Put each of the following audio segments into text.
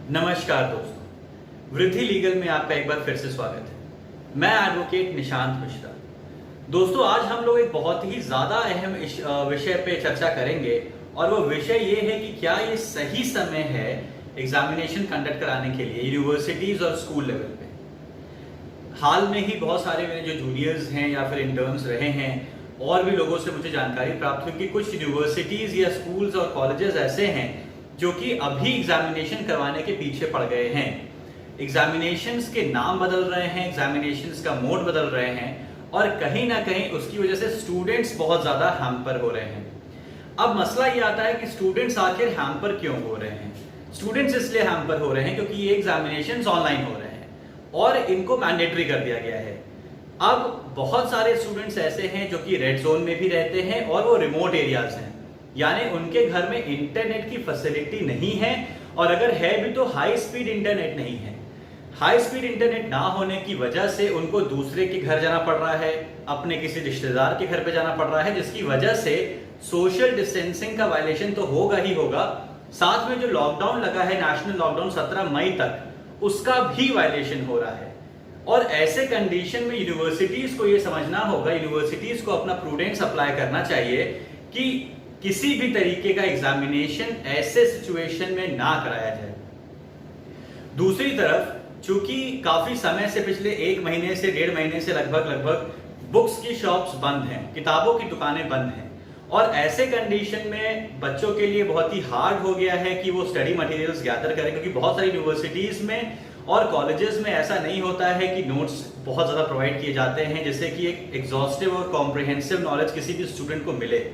नमस्कार दोस्तों, वृद्धि लीगल में आपका एक बार फिर से स्वागत है। मैं एडवोकेट निशांत मिश्रा। दोस्तों, आज हम लोग एक बहुत ही ज्यादा अहम विषय पे चर्चा करेंगे और वो विषय ये है कि क्या ये सही समय है एग्जामिनेशन कंडक्ट कराने के लिए यूनिवर्सिटीज और स्कूल लेवल पे। हाल में ही बहुत सारे मेरे जो जूनियर्स हैं या फिर इंटर्न्स रहे हैं और भी लोगों से मुझे जानकारी प्राप्त हुई कि कुछ यूनिवर्सिटीज या स्कूल्स और कॉलेजेस ऐसे हैं जो कि अभी एग्जामिनेशन करवाने के पीछे पड़ गए हैं। एग्जामिनेशंस के नाम बदल रहे हैं, एग्जामिनेशंस का मोड बदल रहे हैं और कहीं ना कहीं उसकी वजह से स्टूडेंट्स बहुत ज्यादा हैम्पर हो रहे हैं। अब मसला ये आता है कि स्टूडेंट्स आखिर हैम्पर क्यों हो रहे हैं। स्टूडेंट्स इसलिए हैम्पर हो रहे हैं क्योंकि ये एग्जामिनेशंस ऑनलाइन हो रहे हैं और इनको मैंडेटरी कर दिया गया है। अब बहुत सारे स्टूडेंट्स ऐसे हैं जो कि रेड जोन में भी रहते हैं और वो रिमोट एरियाज हैं, यानी उनके घर में इंटरनेट की फैसिलिटी नहीं है और अगर है भी तो हाई स्पीड इंटरनेट नहीं है। हाई स्पीड इंटरनेट ना होने की वजह से उनको दूसरे के घर जाना पड़ रहा है, अपने किसी रिश्तेदार के घर पे जाना पड़ रहा है, जिसकी वजह से सोशल डिस्टेंसिंग का वायलेशन तो होगा ही होगा, साथ में जो लॉकडाउन लगा है नेशनल लॉकडाउन 17 मई तक, उसका भी वायलेशन हो रहा है। और ऐसे कंडीशन में यूनिवर्सिटीज को यह समझना होगा, यूनिवर्सिटीज को अपना प्रूडेंस अप्लाई करना चाहिए कि किसी भी तरीके का एग्जामिनेशन ऐसे सिचुएशन में ना कराया जाए। दूसरी तरफ चूंकि काफी समय से पिछले 1 महीने से 1.5 महीने से लगभग बुक्स की शॉप्स बंद हैं, किताबों की दुकानें बंद हैं और ऐसे कंडीशन में बच्चों के लिए बहुत ही हार्ड हो गया है कि वो स्टडी मटेरियल्स गैदर करें, क्योंकि बहुत सारी यूनिवर्सिटीज में और कॉलेजेस में ऐसा नहीं होता है कि नोट्स बहुत ज्यादा प्रोवाइड किए जाते हैं जिससे कि एक एग्जॉस्टिव और कॉम्प्रिहेंसिव नॉलेज किसी भी स्टूडेंट को मिले।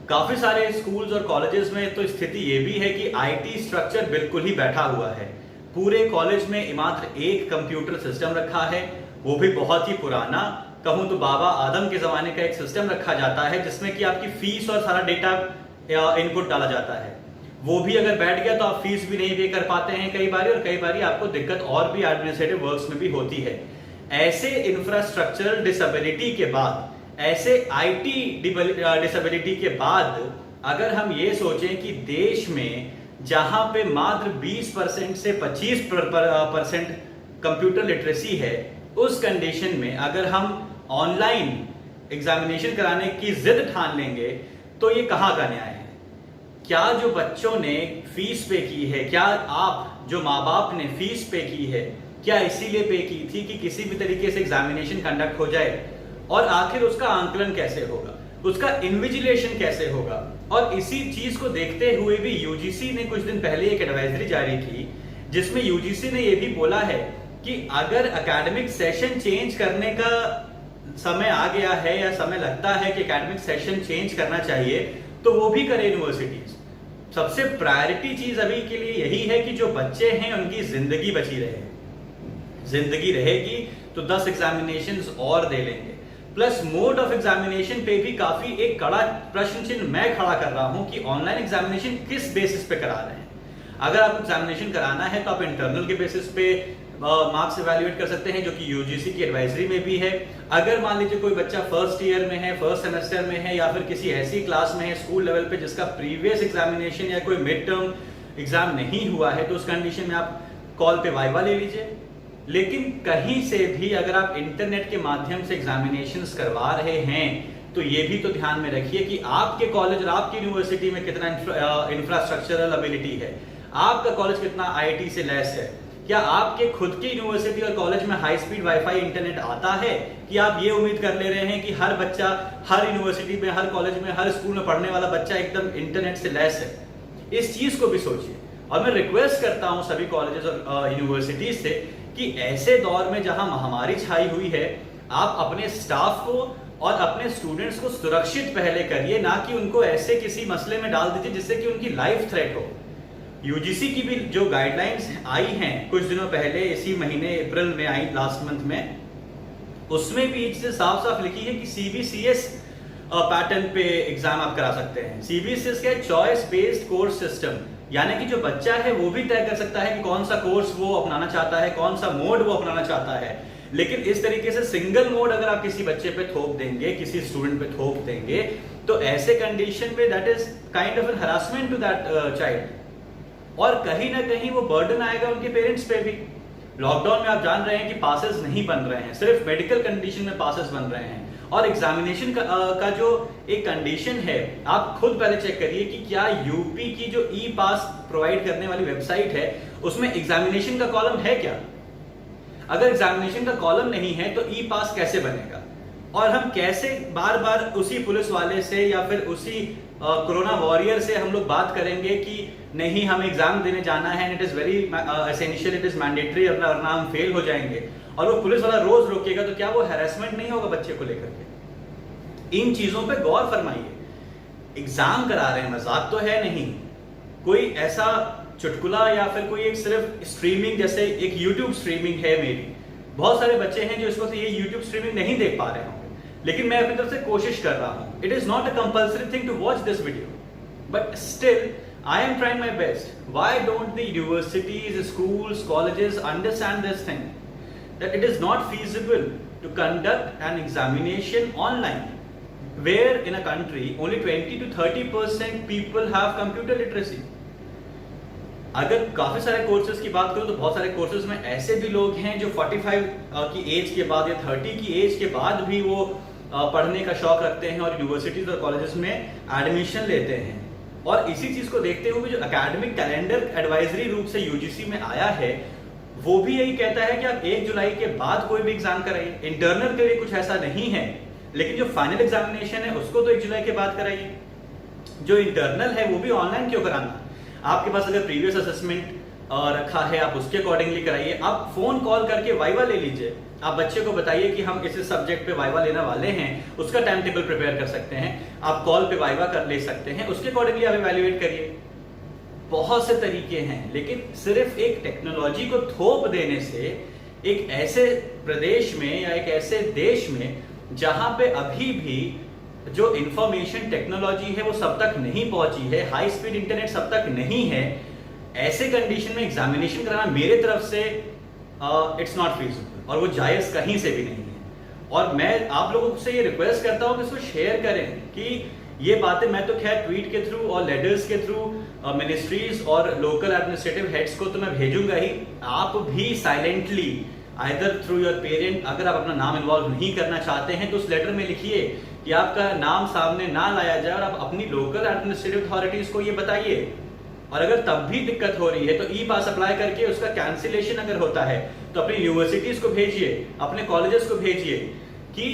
काफी सारे स्कूल्स और कॉलेजेस में तो स्थिति ये भी है कि आईटी स्ट्रक्चर बिल्कुल ही बैठा हुआ है। पूरे कॉलेज में मात्र एक कंप्यूटर सिस्टम रखा है, वो भी बहुत ही पुराना, कहूं तो बाबा आदम के जमाने का एक सिस्टम रखा जाता है जिसमें कि आपकी फीस और सारा डेटा इनपुट डाला जाता है। वो भी अगर बैठ गया तो आप फीस भी नहीं पे कर पाते हैं कई बार, और कई बार आपको दिक्कत और भी एडमिनिस्ट्रेटिव वर्क्स में भी होती है। ऐसे इंफ्रास्ट्रक्चरल डिसेबिलिटी के बाद, ऐसे आईटी डिसेबिलिटी के बाद अगर हम ये सोचें कि देश में जहां पे मात्र 20% से 25% कंप्यूटर लिटरेसी है, उस कंडीशन में अगर हम ऑनलाइन एग्जामिनेशन कराने की जिद ठान लेंगे तो ये कहां का न्याय है। क्या जो बच्चों ने फीस पे की है, क्या आप जो माँ बाप ने फीस पे की है, क्या इसीलिए पे की थी कि किसी भी तरीके से एग्जामिनेशन कंडक्ट हो जाए? और आखिर उसका आंकलन कैसे होगा, उसका इन्विजिलेशन कैसे होगा? और इसी चीज को देखते हुए भी यूजीसी ने कुछ दिन पहले एक एडवाइजरी जारी की जिसमें यूजीसी ने यह भी बोला है कि अगर एकेडमिक सेशन चेंज करने का समय आ गया है या समय लगता है कि एकेडमिक सेशन चेंज करना चाहिए तो वो भी करे यूनिवर्सिटीज। सबसे प्रायोरिटी चीज अभी के लिए यही है कि जो बच्चे हैं उनकी जिंदगी बची रहे। जिंदगी रहेगी तो 10 एग्जामिनेशंस और दे लेंगे। प्लस मोड ऑफ एग्जामिनेशन पे भी काफी एक कड़ा प्रश्न चिन्ह मैं खड़ा कर रहा हूं कि ऑनलाइन एग्जामिनेशन किस बेसिस पे करा रहे हैं। अगर आपको एग्जामिनेशन कराना है तो आप इंटरनल के बेसिस पे मार्क्स इवैल्यूएट कर सकते हैं, जो कि यूजीसी की एडवाइजरी में भी है। अगर मान लीजिए कोई बच्चा फर्स्ट ईयर में है, फर्स्ट सेमेस्टर में है या फिर किसी ऐसी क्लास में है स्कूल लेवल पे जिसका प्रीवियस एग्जामिनेशन या कोई मिड टर्म एग्जाम नहीं हुआ है, तो उस कंडीशन में आप कॉल पे वाइवा ले लीजिए। लेकिन कहीं से भी अगर आप इंटरनेट के माध्यम से एग्जामिनेशंस करवा रहे हैं तो ये भी तो ध्यान में रखिए कि आपके कॉलेज और आपकी यूनिवर्सिटी में कितना इंफ्रास्ट्रक्चरल एबिलिटी है, आपका कॉलेज कितना आईटी से लैस है। क्या आपके खुद की यूनिवर्सिटी और कॉलेज में हाई स्पीड वाईफाई इंटरनेट आता है कि आप ये उम्मीद कर ले रहे हैं कि हर बच्चा हर यूनिवर्सिटी में, हर कॉलेज में, हर स्कूल में पढ़ने वाला बच्चा एकदम इंटरनेट से लैस है? इस चीज को भी सोचिए। और मैं रिक्वेस्ट करता हूं सभी कॉलेजेस और यूनिवर्सिटीज से कि ऐसे दौर में जहां महामारी छाई हुई है, आप अपने स्टाफ को और अपने स्टूडेंट्स को सुरक्षित पहले करिए, ना कि उनको ऐसे किसी मसले में डाल दीजिए जिससे कि उनकी लाइफ थ्रेट हो। यूजीसी की भी जो गाइडलाइंस आई हैं कुछ दिनों पहले, इसी महीने अप्रैल में आई, लास्ट मंथ में, उसमें भी इससे साफ साफ लिखी है कि सीबीसीएस पैटर्न पे एग्जाम आप करा सकते हैं। सीबीसीएस का चॉइस बेस्ड कोर्स सिस्टम, यानी कि जो बच्चा है वो भी तय कर सकता है कि कौन सा कोर्स वो अपनाना चाहता है, कौन सा मोड वो अपनाना चाहता है। लेकिन इस तरीके से सिंगल मोड अगर आप किसी बच्चे पे थोप देंगे, किसी स्टूडेंट पे थोप देंगे, तो ऐसे कंडीशन पे that is kind of an harassment to that child. और कहीं ना कहीं वो बर्डन आएगा उनके पेरेंट्स पे भी। लॉकडाउन में आप जान रहे हैं कि पासेस नहीं बन रहे हैं, सिर्फ मेडिकल कंडीशन में पासेस बन रहे हैं। और एग्जामिनेशन का जो एक कंडीशन है, आप खुद पहले चेक करिए कि क्या यूपी की जो ई पास प्रोवाइड करने वाली वेबसाइट है उसमें एग्जामिनेशन का कॉलम है क्या। अगर एग्जामिनेशन का कॉलम नहीं है तो ई पास कैसे बनेगा। और हम कैसे बार बार उसी पुलिस वाले से या फिर उसी कोरोना वॉरियर से हम लोग बात करेंगे कि नहीं हम एग्जाम देने जाना है, it is very essential, it is mandatory, वरना हम फेल हो जाएंगे, और वो पुलिस वाला रोज रोकेगा, तो क्या वो हैरेसमेंट नहीं होगा बच्चे को लेकर के। इन चीजों पे गौर फरमाइए। एग्जाम करा रहे हैं, मजाक तो है नहीं, कोई ऐसा चुटकुला या फिर कोई एक सिर्फ स्ट्रीमिंग, जैसे एक यूट्यूब स्ट्रीमिंग है मेरी, बहुत सारे बच्चे हैं जो इस वक्त ये यूट्यूब स्ट्रीमिंग नहीं देख पा रहे होंगे, लेकिन मैं अपनी तरफ से कोशिश कर रहा हूं। It is not a compulsory thing to watch this video, but still I am trying my best. Why don't the universities, schools, colleges understand this thing? That it is not feasible to conduct an examination online, where in a country only 20 to 30% people have computer literacy. अगर काफी सारे courses की बात करूं तो बहुत सारे courses में ऐसे भी लोग हैं जो 45 की एज के बाद या 30 की एज के बाद भी वो पढ़ने का शौक रखते हैं और यूनिवर्सिटीज और कॉलेजेस में एडमिशन लेते हैं। और इसी चीज को देखते हुए जो एकेडमिक कैलेंडर एडवाइजरी रूप से यूजीसी में आया है, वो भी यही कहता है कि आप 1 जुलाई के बाद कोई भी एग्जाम कराइए। इंटरनल के लिए कुछ ऐसा नहीं है, लेकिन जो फाइनल एग्जामिनेशन है उसको तो 1 जुलाई के बाद कराइए। जो इंटरनल है वो भी ऑनलाइन क्यों कराना। आपके पास अगर प्रीवियस असेसमेंट रखा है आप उसके अकॉर्डिंगली कराइए। आप फोन कॉल करके वाइवा ले लीजिए, आप बच्चे को बताइए कि हम इस सब्जेक्ट पे वाइवा लेने वाले हैं, उसका टाइम टेबल प्रिपेयर कर सकते हैं, आप कॉल पे वाइवा कर ले सकते हैं, उसके अकॉर्डिंगली आप इवैल्यूएट करिए। बहुत से तरीके हैं, लेकिन सिर्फ एक टेक्नोलॉजी को थोप देने से एक ऐसे प्रदेश में या एक ऐसे देश में जहां पे अभी भी जो इंफॉर्मेशन टेक्नोलॉजी है वो सब तक नहीं पहुंची है, हाई स्पीड इंटरनेट सब तक नहीं है, ऐसे कंडीशन में एग्जामिनेशन कराना मेरे तरफ से इट्स नॉट फीजिबल और वो जायज कहीं से भी नहीं है। और मैं आप लोगों से ये रिक्वेस्ट करता हूं कि इसको शेयर करें कि ये बातें मैं तो खैर ट्वीट के थ्रू और लेटर्स के थ्रू मिनिस्ट्रीज और लोकल एडमिनिस्ट्रेटिव हेड्स को तो मैं भेजूंगा ही। आप भी silently either through your parent, अगर आप अपना नाम इन्वॉल्व नहीं करना चाहते हैं तो उस लेटर में लिखिए कि आपका नाम सामने ना लाया जाए और आप अपनी लोकल एडमिनिस्ट्रेटिव अथॉरिटीज को ये बताइए। और अगर तब भी दिक्कत हो रही है तो ई पास अप्लाई करके उसका कैंसिलेशन अगर होता है तो अपनी यूनिवर्सिटीज को भेजिए, अपने कॉलेजेस को भेजिए कि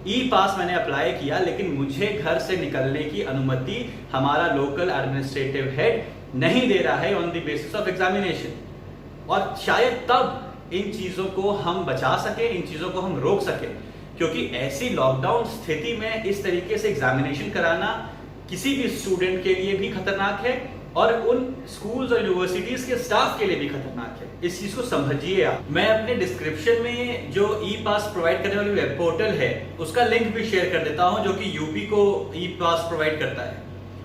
ई पास मैंने अप्लाई किया लेकिन मुझे घर से निकलने की अनुमति हमारा लोकल एडमिनिस्ट्रेटिव हेड नहीं दे रहा है on the basis of examination. और शायद तब इन चीजों को हम बचा सके, इन चीजों को हम रोक सके, क्योंकि ऐसी लॉकडाउन स्थिति में इस तरीके से एग्जामिनेशन कराना किसी भी स्टूडेंट के लिए भी खतरनाक है और उन स्कूल्स और यूनिवर्सिटीज के स्टाफ के लिए भी खतरनाक है। इस चीज को समझिए आप। मैं अपने डिस्क्रिप्शन में जो ई पास प्रोवाइड करने वाली वेब पोर्टल है उसका लिंक भी शेयर कर देता हूं, जो कि यूपी को ई पास प्रोवाइड करता है।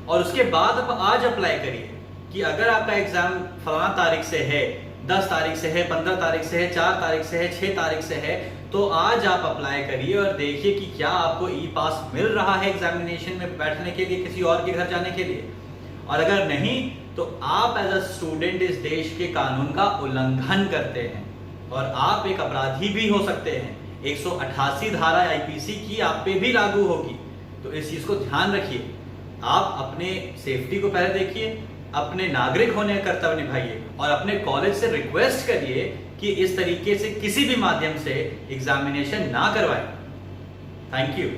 और उसके बाद आप आज अप्लाई करिए कि अगर आपका एग्जाम फलाना तारीख से है, 10 तारीख से है, 15 तारीख से है, 4 तारीख से है, 6 तारीख से है, तो आज आप अप्लाई करिए और देखिए कि क्या आपको ई पास मिल रहा है एग्जामिनेशन में बैठने के लिए, किसी और के घर जाने के लिए। और अगर नहीं तो आप एज अ स्टूडेंट इस देश के कानून का उल्लंघन करते हैं और आप एक अपराधी भी हो सकते हैं। 188 धारा आईपीसी की आप पे भी लागू होगी, तो इस चीज को ध्यान रखिए। आप अपने सेफ्टी को पहले देखिए, अपने नागरिक होने का कर्तव्य निभाइए और अपने कॉलेज से रिक्वेस्ट करिए कि इस तरीके से किसी भी माध्यम से एग्जामिनेशन ना करवाएं। Thank you.